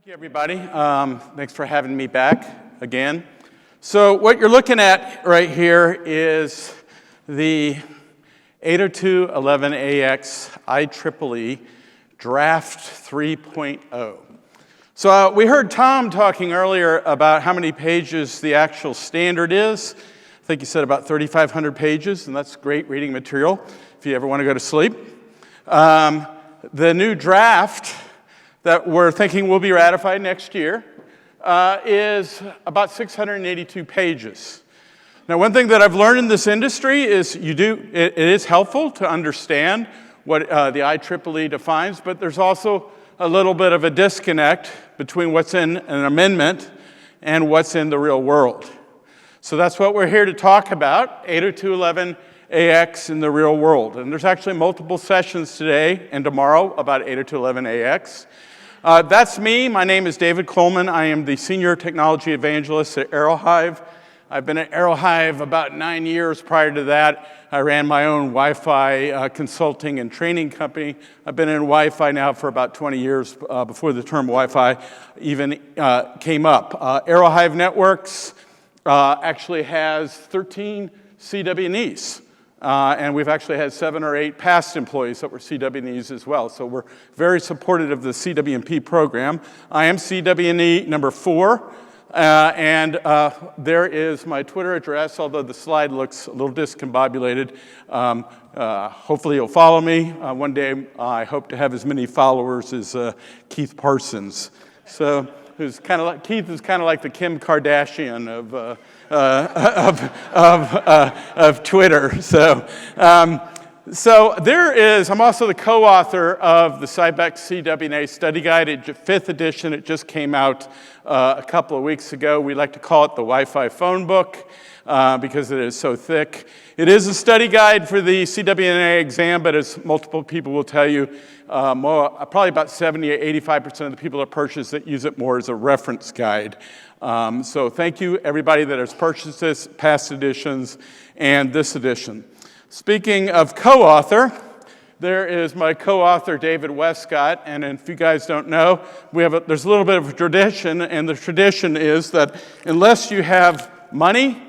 Thank you, everybody. Thanks for having me back again. So what you're looking at right here is the 802.11ax IEEE Draft 3.0. So we heard Tom talking earlier about how many pages the actual standard is. I think he said about 3,500 pages, and that's great reading material if you ever want to go to sleep. The new draft that we're thinking will be ratified next year is about 682 pages. Now, one thing that I've learned in this industry is it is helpful to understand what the IEEE defines, but there's also a little bit of a disconnect between what's in an amendment and what's in the real world. So that's what we're here to talk about, 802.11ax in the real world. And there's actually multiple sessions today and tomorrow about 802.11ax. That's me. My name is David Coleman. I am the Senior Technology Evangelist at Aerohive. I've been at Aerohive about 9 years. Prior to that, I ran my own Wi-Fi consulting and training company. I've been in Wi-Fi now for about 20 years before the term Wi-Fi even came up. Aerohive Networks actually has 13 CWNEs. And we've actually had 7 or 8 past employees that were CWNEs as well. So we're very supportive of the CWNP program. I am CWNE number 4. And there is my Twitter address, although the slide looks a little discombobulated. Hopefully you'll follow me. One day I hope to have as many followers as Keith Parsons. So Keith is kind of like the Kim Kardashian of Twitter. So there is, I'm also the co-author of the Cybex CWNA Study Guide, 5th edition. It just came out a couple of weeks ago. We like to call it the Wi-Fi phone book because it is so thick. It is a study guide for the CWNA exam, but as multiple people will tell you, probably about 70 or 85% of the people that purchase it use it more as a reference guide. So thank you, everybody that has purchased this, past editions, and this edition. Speaking of co-author, there is my co-author, David Westcott, and if you guys don't know, there's a little bit of a tradition, and the tradition is that unless you have money,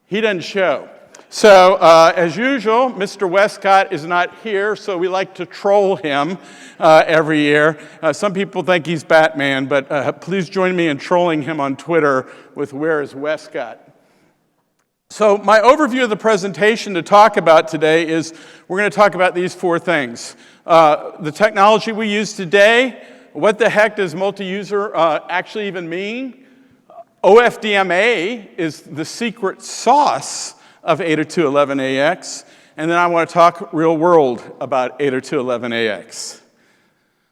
he doesn't show. So, as usual, Mr. Westcott is not here, so we like to troll him every year. Some people think he's Batman, but please join me in trolling him on Twitter with Where is Westcott? So my overview of the presentation to talk about today is we're going to talk about these 4 things. The technology we use today, what the heck does multi-user actually even mean? OFDMA is the secret sauce of 802.11ax, and then I want to talk real world about 802.11ax.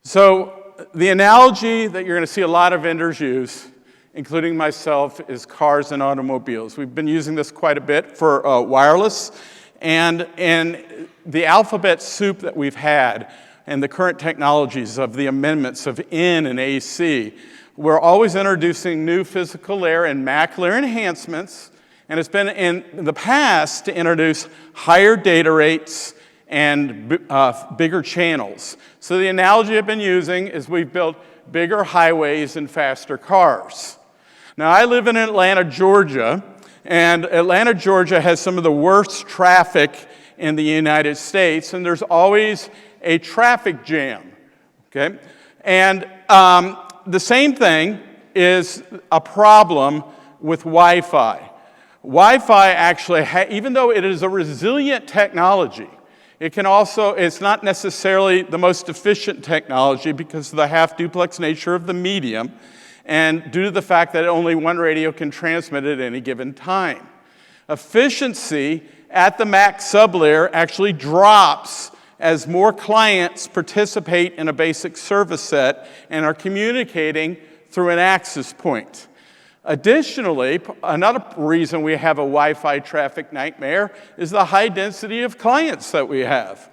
So the analogy that you're going to see a lot of vendors use, including myself, is cars and automobiles. We've been using this quite a bit for wireless, and the alphabet soup that we've had and the current technologies of the amendments of N and AC, we're always introducing new physical layer and MAC layer enhancements, and it's been in the past to introduce higher data rates and bigger channels. So the analogy I've been using is we've built bigger highways and faster cars. Now, I live in Atlanta, Georgia, and Atlanta, Georgia has some of the worst traffic in the United States, and there's always a traffic jam, okay? And the same thing is a problem with Wi-Fi. Wi-Fi actually, even though it is a resilient technology, it's not necessarily the most efficient technology because of the half-duplex nature of the medium, and due to the fact that only one radio can transmit at any given time. Efficiency at the MAC sublayer actually drops as more clients participate in a basic service set and are communicating through an access point. Additionally, another reason we have a Wi-Fi traffic nightmare is the high density of clients that we have.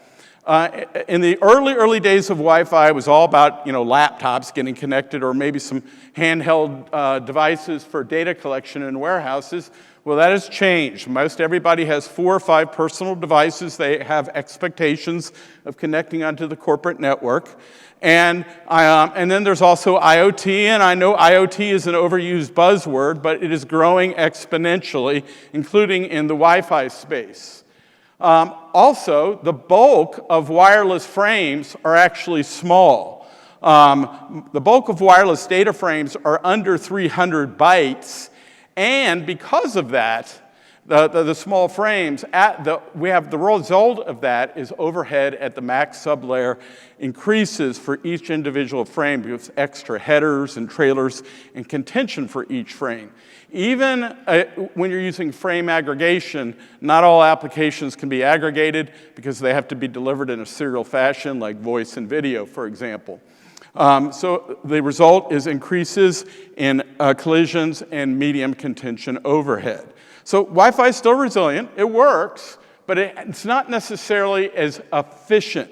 In the early days of Wi-Fi, it was all about laptops getting connected or maybe some handheld devices for data collection in warehouses. Well, that has changed. Most everybody has 4 or 5 personal devices. They have expectations of connecting onto the corporate network. And then there's also IoT, and I know IoT is an overused buzzword, but it is growing exponentially, including in the Wi-Fi space. Also, the bulk of wireless frames are actually small. The bulk of wireless data frames are under 300 bytes, and because of that, the small frames, we have the result of that is overhead at the MAC sublayer increases for each individual frame because extra headers and trailers and contention for each frame. Even when you're using frame aggregation, not all applications can be aggregated because they have to be delivered in a serial fashion, like voice and video, for example. So the result is increases in collisions and medium contention overhead. So Wi-Fi is still resilient, it works, but it's not necessarily as efficient.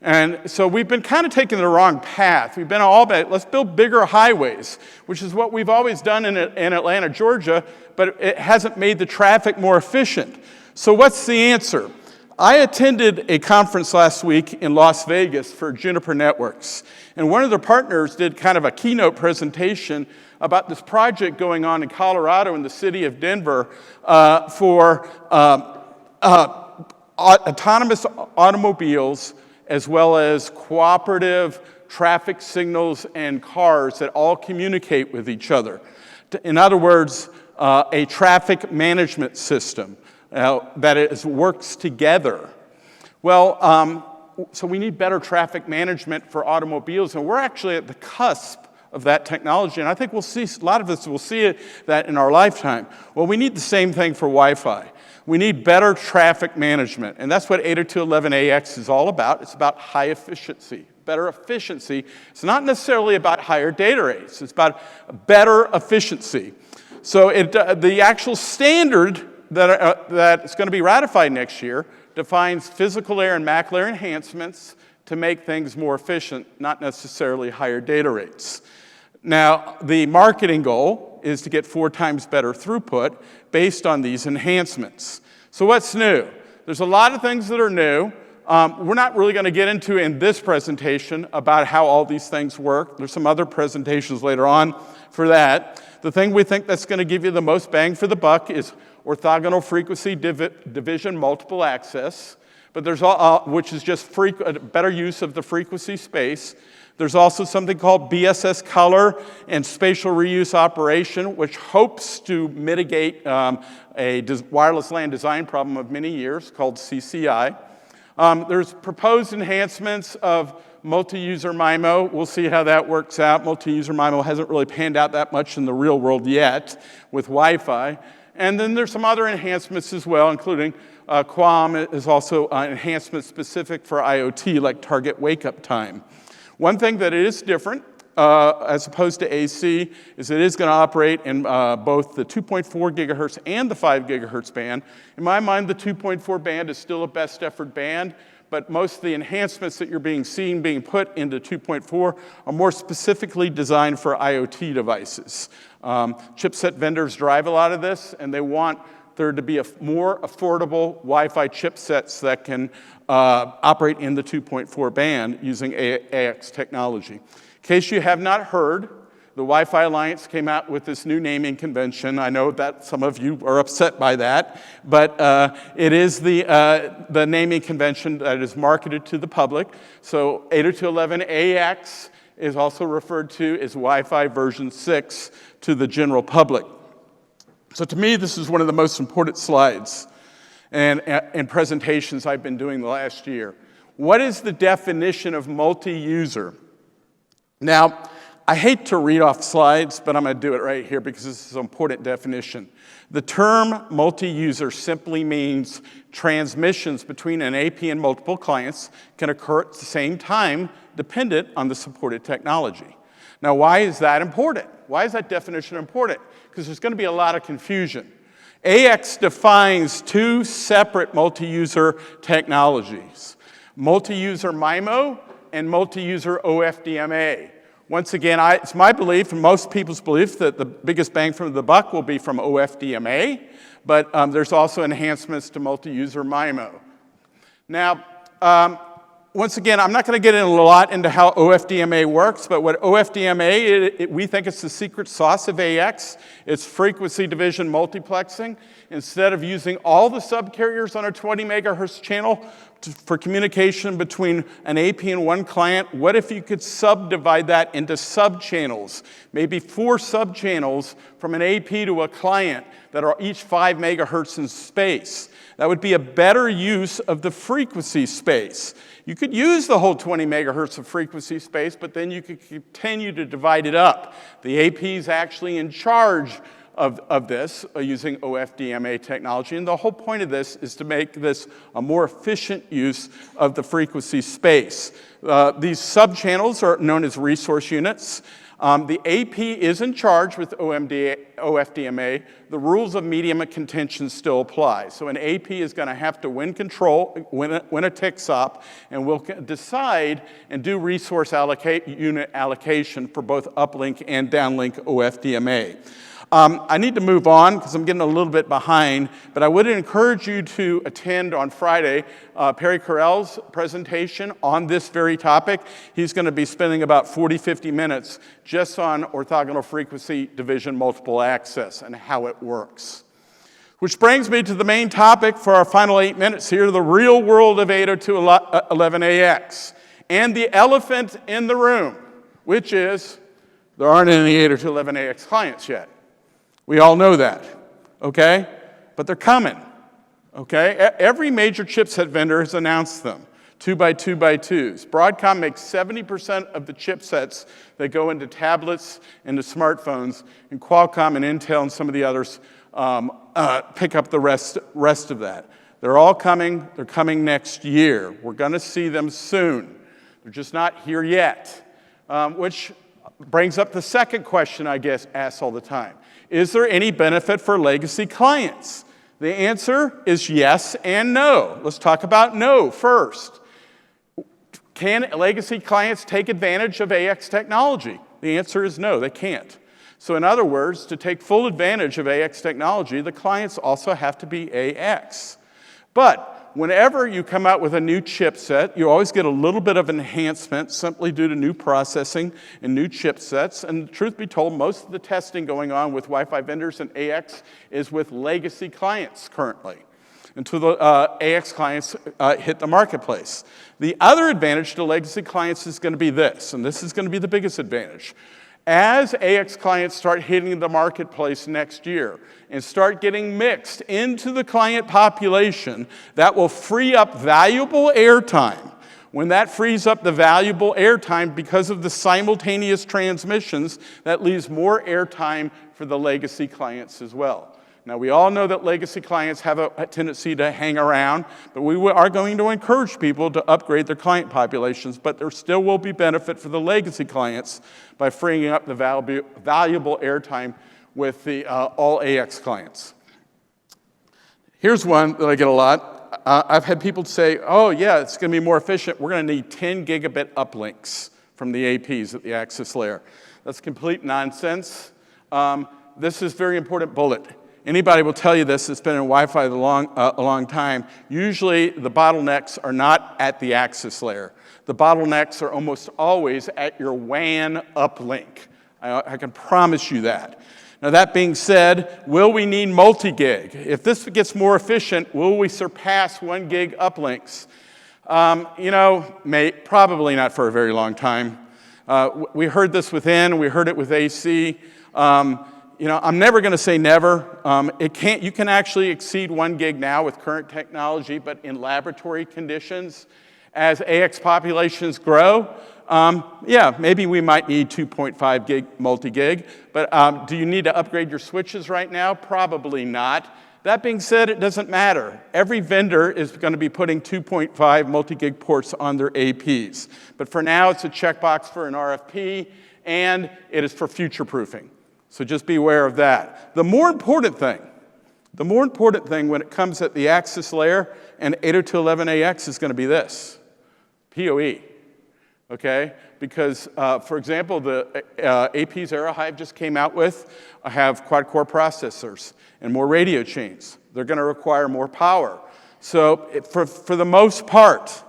And so we've been kind of taking the wrong path. We've been all about, let's build bigger highways, which is what we've always done in Atlanta, Georgia, but it hasn't made the traffic more efficient. So what's the answer? I attended a conference last week in Las Vegas for Juniper Networks, and one of their partners did kind of a keynote presentation about this project going on in Colorado in the city of Denver for autonomous automobiles as well as cooperative traffic signals and cars that all communicate with each other. In other words, a traffic management system that works together. Well, so we need better traffic management for automobiles, and we're actually at the cusp of that technology, and I think we'll see, a lot of us will see that in our lifetime. Well, we need the same thing for Wi-Fi. We need better traffic management, and that's what 802.11ax is all about. It's about high efficiency, better efficiency. It's not necessarily about higher data rates. It's about better efficiency. So the actual standard that is going to be ratified next year defines physical layer and MAC layer enhancements to make things more efficient, not necessarily higher data rates. Now, the marketing goal is to get 4 times better throughput based on these enhancements. So what's new? There's a lot of things that are new. We're not really going to get into in this presentation about how all these things work. There's some other presentations later on for that. The thing we think that's going to give you the most bang for the buck is orthogonal frequency division multiple access, but there's which is just better use of the frequency space. There's also something called BSS color and spatial reuse operation, which hopes to mitigate a wireless LAN design problem of many years called CCI. There's proposed enhancements of multi-user MIMO. We'll see how that works out. Multi-user MIMO hasn't really panned out that much in the real world yet with Wi-Fi. And then there's some other enhancements as well, including QAM is also an enhancement specific for IoT, like target wake-up time. One thing that is different, as opposed to AC, is it is going to operate in both the 2.4 gigahertz and the 5 gigahertz band. In my mind, the 2.4 band is still a best effort band, but most of the enhancements that you're being put into 2.4 are more specifically designed for IoT devices. Chipset vendors drive a lot of this, and they want there to be more affordable Wi-Fi chipsets that can operate in the 2.4 band using AX technology. In case you have not heard, the Wi-Fi Alliance came out with this new naming convention. I know that some of you are upset by that, but it is the naming convention that is marketed to the public. So 802.11ax is also referred to as Wi-Fi version 6 to the general public. So to me, this is one of the most important slides and presentations I've been doing the last year. What is the definition of multi-user? Now, I hate to read off slides, but I'm going to do it right here because this is an important definition. The term multi-user simply means transmissions between an AP and multiple clients can occur at the same time, dependent on the supported technology. Now, why is that important? Why is that definition important? Because there's going to be a lot of confusion. AX defines 2 separate multi-user technologies, multi-user MIMO and multi-user OFDMA. Once again, it's my belief, and most people's belief, that the biggest bang for the buck will be from OFDMA, but there's also enhancements to multi-user MIMO. Now, Once again, I'm not going to get in a lot into how OFDMA works, but what OFDMA, we think it's the secret sauce of AX. It's frequency division multiplexing. Instead of using all the subcarriers on a 20 megahertz channel for communication between an AP and one client, what if you could subdivide that into subchannels? Maybe 4 subchannels from an AP to a client that are each 5 megahertz in space. That would be a better use of the frequency space. You could use the whole 20 megahertz of frequency space, but then you could continue to divide it up. The AP is actually in charge of this using OFDMA technology, and the whole point of this is to make this a more efficient use of the frequency space. These subchannels are known as resource units. The AP is in charge with OFDMA. The rules of medium of contention still apply. So an AP is going to have to win control, win a tick SOP, and will decide and do resource unit allocation for both uplink and downlink OFDMA. I need to move on because I'm getting a little bit behind, but I would encourage you to attend on Friday Perry Carell's presentation on this very topic. He's going to be spending about 40-50 minutes just on orthogonal frequency division multiple access and how it works. Which brings me to the main topic for our final 8 minutes here, the real world of 802.11ax. And the elephant in the room, which is there aren't any 802.11ax clients yet. We all know that, okay? But they're coming, okay? Every major chipset vendor has announced them, 2x2x2s. Broadcom makes 70% of the chipsets that go into tablets, into smartphones, and Qualcomm and Intel and some of the others pick up the rest of that. They're all coming. They're coming next year. We're going to see them soon. They're just not here yet, which brings up the second question I guess asked all the time. Is there any benefit for legacy clients? The answer is yes and no. Let's talk about no first. Can legacy clients take advantage of AX technology? The answer is no, they can't. So in other words, to take full advantage of AX technology, the clients also have to be AX. But whenever you come out with a new chipset, you always get a little bit of enhancement simply due to new processing and new chipsets. And truth be told, most of the testing going on with Wi-Fi vendors and AX is with legacy clients currently, until the AX clients hit the marketplace. The other advantage to legacy clients is going to be this, and this is going to be the biggest advantage. As AX clients start hitting the marketplace next year and start getting mixed into the client population, that will free up valuable airtime. When that frees up the valuable airtime because of the simultaneous transmissions, that leaves more airtime for the legacy clients as well. Now, we all know that legacy clients have a tendency to hang around, but we are going to encourage people to upgrade their client populations, but there still will be benefit for the legacy clients by freeing up the valuable airtime with the all AX clients. Here's one that I get a lot. I've had people say, oh, yeah, it's going to be more efficient. We're going to need 10 gigabit uplinks from the APs at the access layer. That's complete nonsense. This is a very important bullet. Anybody will tell you this that's been in Wi-Fi a long time. Usually the bottlenecks are not at the access layer. The bottlenecks are almost always at your WAN uplink. I can promise you that. Now that being said, will we need multi-gig? If this gets more efficient, will we surpass 1 gig uplinks? Probably not for a very long time. We heard this with N, we heard it with AC. I'm never going to say never. You can actually exceed 1 gig now with current technology, but in laboratory conditions, as AX populations grow, maybe we might need 2.5 gig multi-gig. But do you need to upgrade your switches right now? Probably not. That being said, it doesn't matter. Every vendor is going to be putting 2.5 multi-gig ports on their APs. But for now, it's a checkbox for an RFP, and it is for future-proofing. So just be aware of that. The more important thing when it comes at the access layer and 802.11ax is going to be this, PoE, okay? Because, for example, the APs AeroHive just came out with have quad-core processors and more radio chains. They're going to require more power. So for the most part,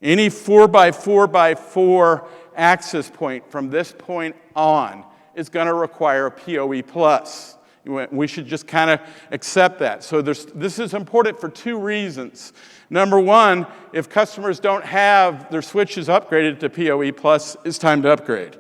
Any 4x4x4 access point from this point on is going to require a PoE+. We should just kind of accept that. So this is important for two reasons. Number one, if customers don't have their switches upgraded to PoE+, it's time to upgrade.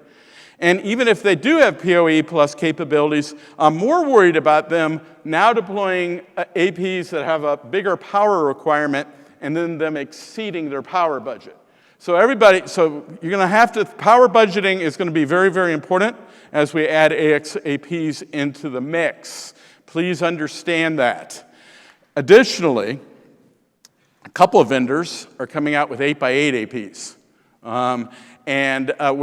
And even if they do have PoE+ capabilities, I'm more worried about them now deploying APs that have a bigger power requirement and then them exceeding their power budget. So you're going to have to, power budgeting is going to be very, very important as we add AX APs into the mix. Please understand that. Additionally, a couple of vendors are coming out with 8x8 APs. Where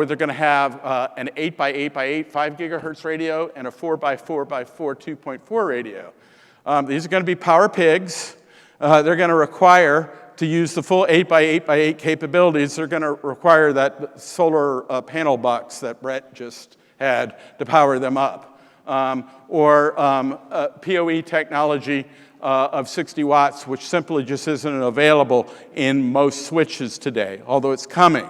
they're going to have an 8x8x8 5 gigahertz radio and a 4x4x4 2.4 radio. These are going to be power pigs. They're going to require, to use the full 8x8x8 capabilities, they're going to require that solar panel box that Brett just had to power them up. PoE technology of 60 watts, which simply just isn't available in most switches today, although it's coming.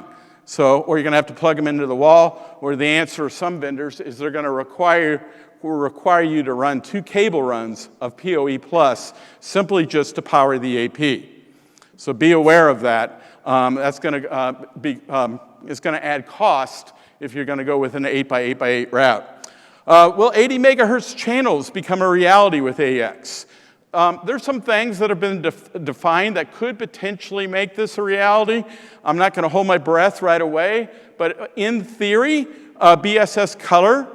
Or you're going to have to plug them into the wall, or the answer of some vendors is they're going to require you to run 2 cable runs of PoE+, simply just to power the AP. So be aware of that. That's going to it's going to add cost if you're going to go with an 8x8x8 route. Will 80 megahertz channels become a reality with AX? There's some things that have been defined that could potentially make this a reality. I'm not going to hold my breath right away, but in theory, BSS color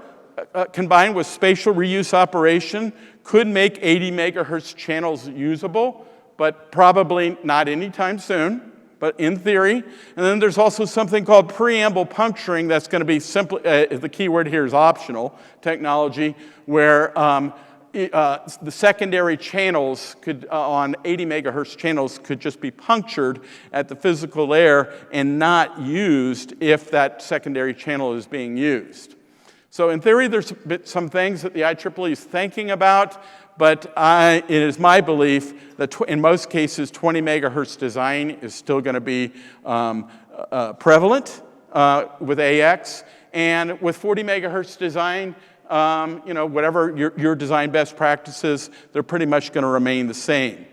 combined with spatial reuse operation could make 80 megahertz channels usable, but probably not anytime soon, but in theory. And then there's also something called preamble puncturing that's going to be simply, the key word here is optional technology, where the secondary channels could, on 80 megahertz channels, could just be punctured at the physical layer and not used if that secondary channel is being used. So in theory, there's some things that the IEEE is thinking about, but it is my belief that in most cases, 20 megahertz design is still going to be prevalent with AX, and with 40 megahertz design, whatever your design best practices, they're pretty much going to remain the same.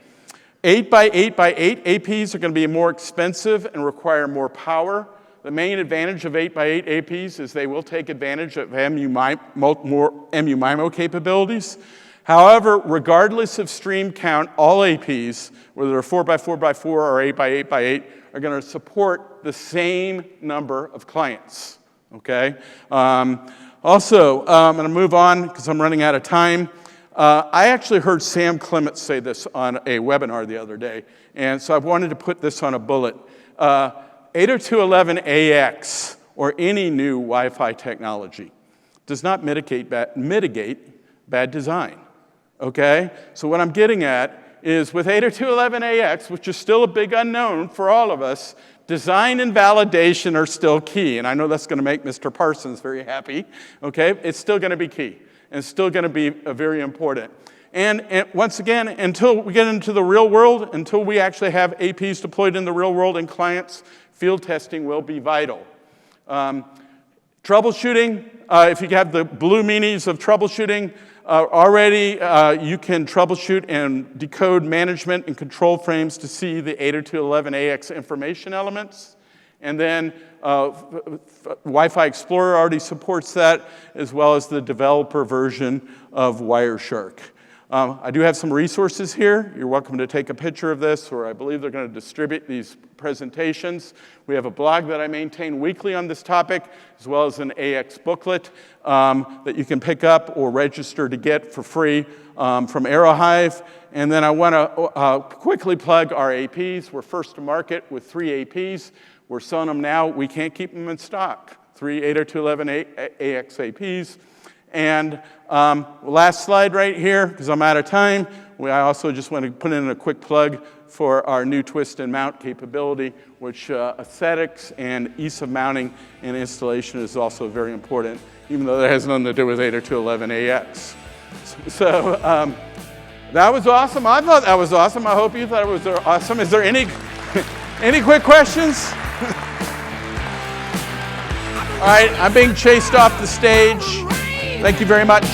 8x8x8 APs are going to be more expensive and require more power. The main advantage of 8x8 APs is they will take advantage of more MU-MIMO capabilities. However, regardless of stream count, all APs, whether they're 4x4x4 or 8x8x8, are going to support the same number of clients. Okay? Also, I'm going to move on because I'm running out of time. I actually heard Sam Clements say this on a webinar the other day, and so I wanted to put this on a bullet. 802.11ax, or any new Wi-Fi technology, does not mitigate bad design. Okay? So what I'm getting at is with 802.11ax, which is still a big unknown for all of us, design and validation are still key, and I know that's going to make Mr. Parsons very happy, okay? It's still going to be key, and it's still going to be very important. And once again, until we get into the real world, until we actually have APs deployed in the real world and clients, field testing will be vital. Troubleshooting, if you have the blue meanies of troubleshooting, already you can troubleshoot and decode management and control frames to see the 802.11ax information elements. And then Wi-Fi Explorer already supports that, as well as the developer version of Wireshark. I do have some resources here. You're welcome to take a picture of this, or I believe they're going to distribute these presentations. We have a blog that I maintain weekly on this topic, as well as an AX booklet that you can pick up or register to get for free from Aerohive. And then I want to quickly plug our APs. We're first to market with 3 APs. We're selling them now. We can't keep them in stock. 3 802.11ax APs. And last slide right here, because I'm out of time. I also just want to put in a quick plug for our new twist and mount capability, which aesthetics and ease of mounting and installation is also very important, even though that has nothing to do with 802.11ax. So that was awesome. I thought that was awesome. I hope you thought it was awesome. Is there any Any quick questions? All right, I'm being chased off the stage. Thank you very much.